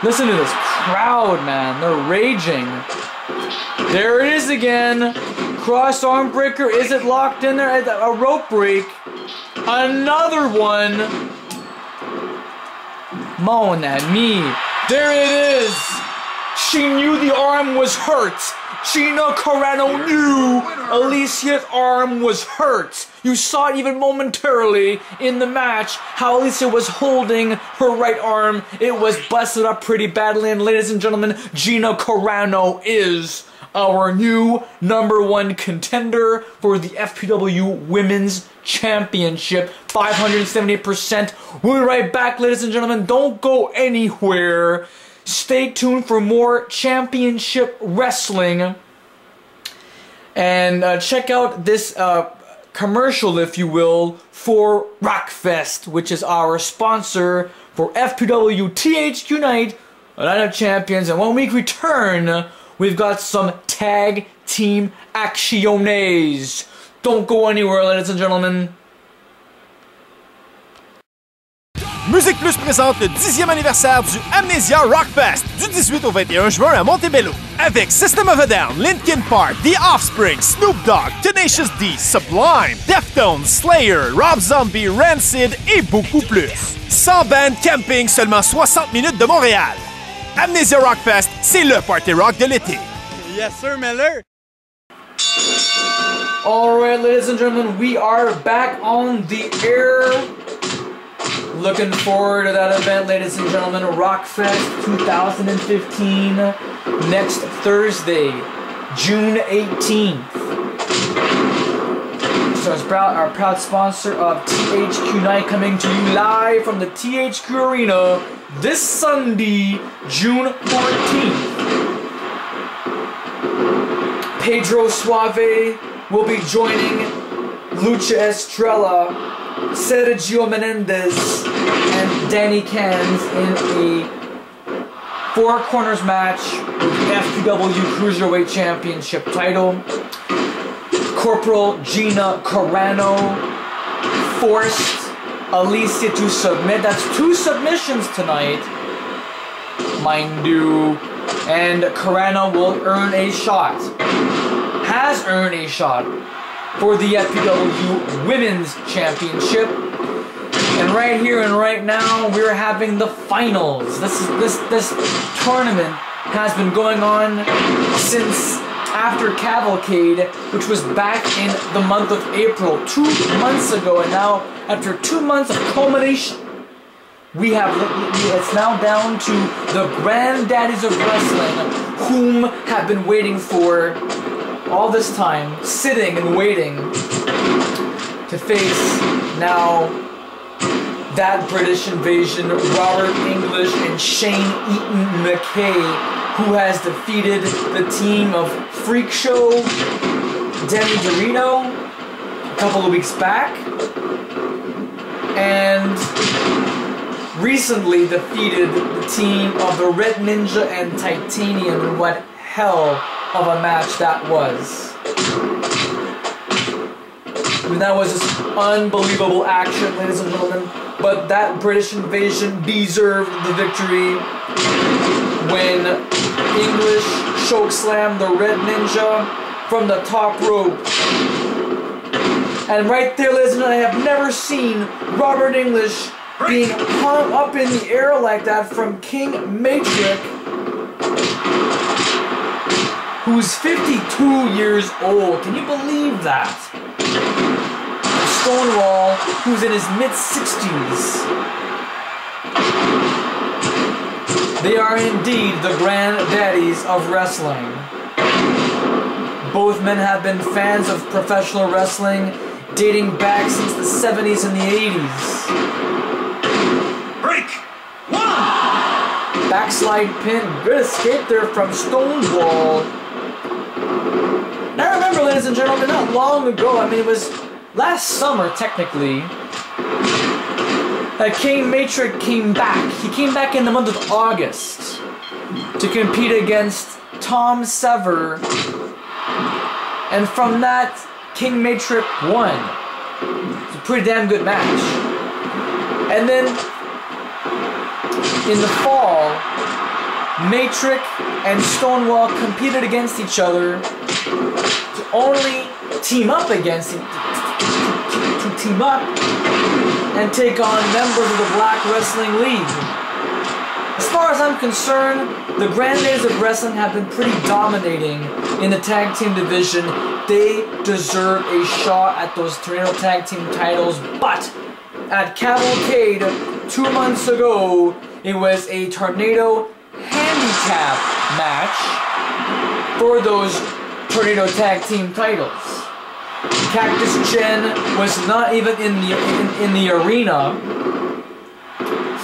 Listen to this crowd, man. They're raging. There it is again. Cross arm breaker. Is it locked in there? A rope break. Another one. Mon ami. There it is. She knew the arm was hurt. Gina Carano knew Alicia's arm was hurt. You saw it even momentarily in the match how Alicia was holding her right arm. It was busted up pretty badly, and ladies and gentlemen, Gina Carano is our new #1 contender for the FPW Women's Championship. 578%. We'll be right back, ladies and gentlemen. Don't go anywhere. Stay tuned for more championship wrestling. And check out this commercial, if you will, for Rockfest, which is our sponsor for FPW THQ Night, Night of Champions. And when we return, we've got some tag team actiones. Don't go anywhere, ladies and gentlemen. Musique Plus présente le 10e anniversaire du Amnesia Rockfest du 18 au 21 juin à Montebello. Avec System of a Down, Linkin Park, The Offspring, Snoop Dogg, Tenacious D, Sublime, Deftones, Slayer, Rob Zombie, Rancid et beaucoup plus. 100 bandes camping, seulement 60 minutes de Montréal. Amnesia Rockfest, c'est le party rock de l'été. Yes sir, Miller. Alright, ladies and gentlemen, we are back on the air. Looking forward to that event, ladies and gentlemen. Rockfest 2015, next Thursday, June 18th. So it's our proud sponsor of THQ Night, coming to you live from the THQ Arena this Sunday, June 14th. Pedro Suave will be joining Lucha Estrella, Sergio Menendez, and Danny Cans in a Four Corners match with the FPW Cruiserweight Championship title. Corporal Gina Carano forced Alicia to submit. That's 2 submissions tonight, mind you. And Carano will earn a shot. Has earned a shot for the FPW Women's Championship. And right here and right now, we're having the finals. This tournament has been going on since after Cavalcade, which was back in the month of April, 2 months ago. And now, after 2 months of culmination, it's now down to the granddaddies of wrestling, whom have been waiting for all this time, sitting and waiting to face now that British invasion, Robert English and Shane Eaton McKay, who has defeated the team of Freak Show, Demi Dorito, a couple of weeks back, and recently defeated the team of the Red Ninja and Titanium in what hell of a match that was. I mean, that was just unbelievable action, ladies and gentlemen. But that British invasion deserved the victory when English chokeslammed the Red Ninja from the top rope. And right there, ladies and gentlemen, I have never seen Robert English being hung up in the air like that from King Matrix, who's 52 years old. Can you believe that? Stonewall, who's in his mid-60s. They are indeed the granddaddies of wrestling. Both men have been fans of professional wrestling dating back since the 70s and the 80s. Break! 1! Backslide pin. Good escape there from Stonewall. Now remember, ladies and gentlemen, not long ago, I mean, it was last summer, technically, King Matrix came back. He came back in the month of August to compete against Tom Sever. And from that, King Matrix won. It's a pretty damn good match. And then, in the fall, Matrix and Stonewall competed against each other to only team up against to team up and take on members of the Black Wrestling League. As far as I'm concerned, the Grand Days of Wrestling have been pretty dominating in the tag team division. They deserve a shot at those Tornado tag team titles, but at Cavalcade 2 months ago, it was a Tornado handicap match for those Tornado tag team titles. Cactus Jen was not even in the arena.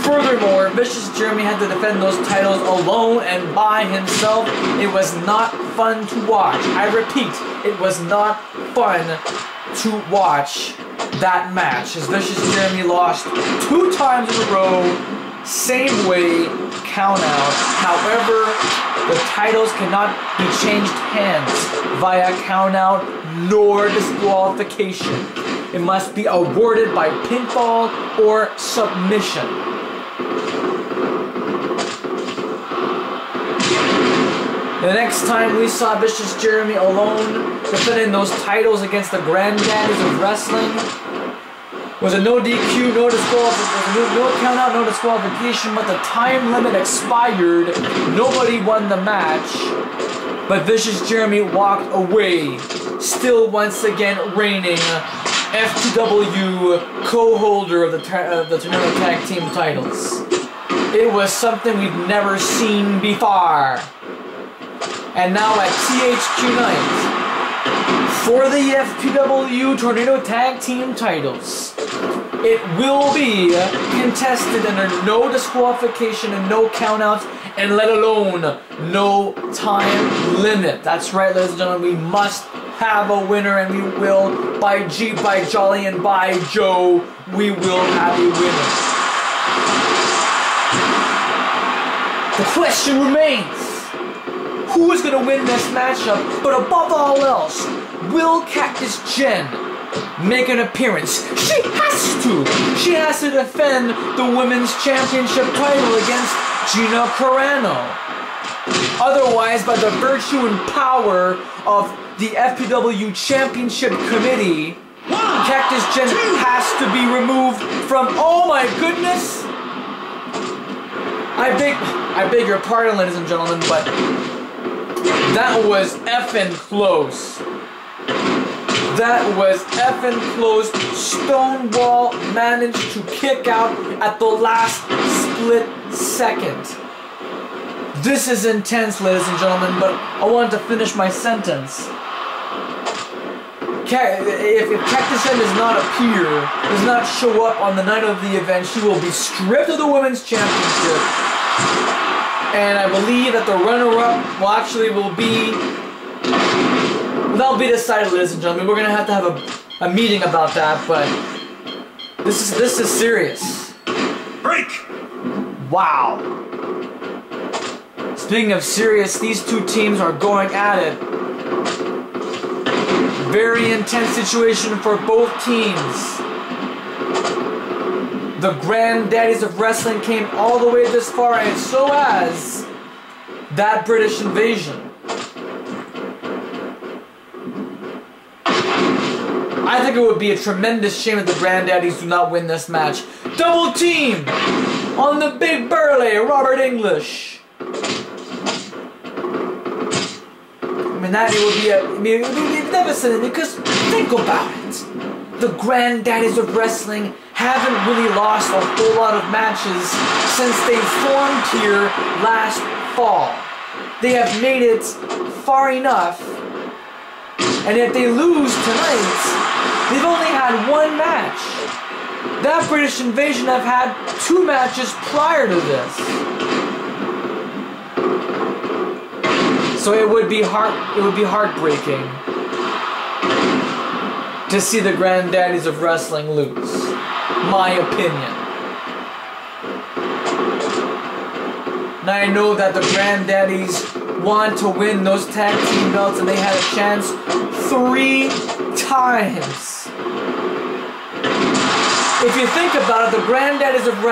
Furthermore, Vicious Jeremy had to defend those titles alone and by himself. It was not fun to watch. I repeat, it was not fun to watch that match, as Vicious Jeremy lost 2 times in a row, same way, count out. However, the titles cannot be changed hands via count out nor disqualification. It must be awarded by pinfall or submission. The next time we saw Vicious Jeremy alone defending those titles against the Granddaddies of Wrestling was a no DQ, no disqualification, no count out, no disqualification, but the time limit expired. Nobody won the match, but Vicious Jeremy walked away, still once again reigning FPW co-holder of the Tornado Tag Team titles. It was something we've never seen before. And now at THQ Night, for the FPW Tornado Tag Team titles, it will be contested under no disqualification and no countouts, and let alone no time limit. That's right, ladies and gentlemen, we must have a winner, and we will. By G, by Jolly, and by Joe, we will have a winner. The question remains, who is going to win this matchup? But above all else, will Cactus Jen make an appearance? She has to! She has to defend the Women's Championship title against Gina Carano. Otherwise, by the virtue and power of the FPW Championship Committee, Cactus Jen has to be removed from... Oh my goodness! I beg your pardon, ladies and gentlemen, but that was effing close. That was effing close. Stonewall managed to kick out at the last split second. This is intense, ladies and gentlemen, but I wanted to finish my sentence. If Cactus Jen does not appear, does not show up on the night of the event, she will be stripped of the Women's Championship. And I believe that the runner-up that'll be decided, ladies and gentlemen. We're gonna have to have a meeting about that, but this is serious. Break! Wow. Speaking of serious, these two teams are going at it. Very intense situation for both teams. The Granddaddies of Wrestling came all the way this far, and so has that British Invasion. I think it would be a tremendous shame if the Granddaddies do not win this match. Double team on the big burly Robert English. I mean, it would be devastating, because think about it. The Granddaddies of Wrestling haven't really lost a whole lot of matches since they formed here last fall. They have made it far enough, and if they lose tonight, they've only had 1 match. That British Invasion have had 2 matches prior to this. So it would be heartbreaking to see the Granddaddies of Wrestling lose. My opinion. And I know that the Granddaddies want to win those tag team belts, and they had a chance 3 times. If you think about it, the Granddaddies of Wrestling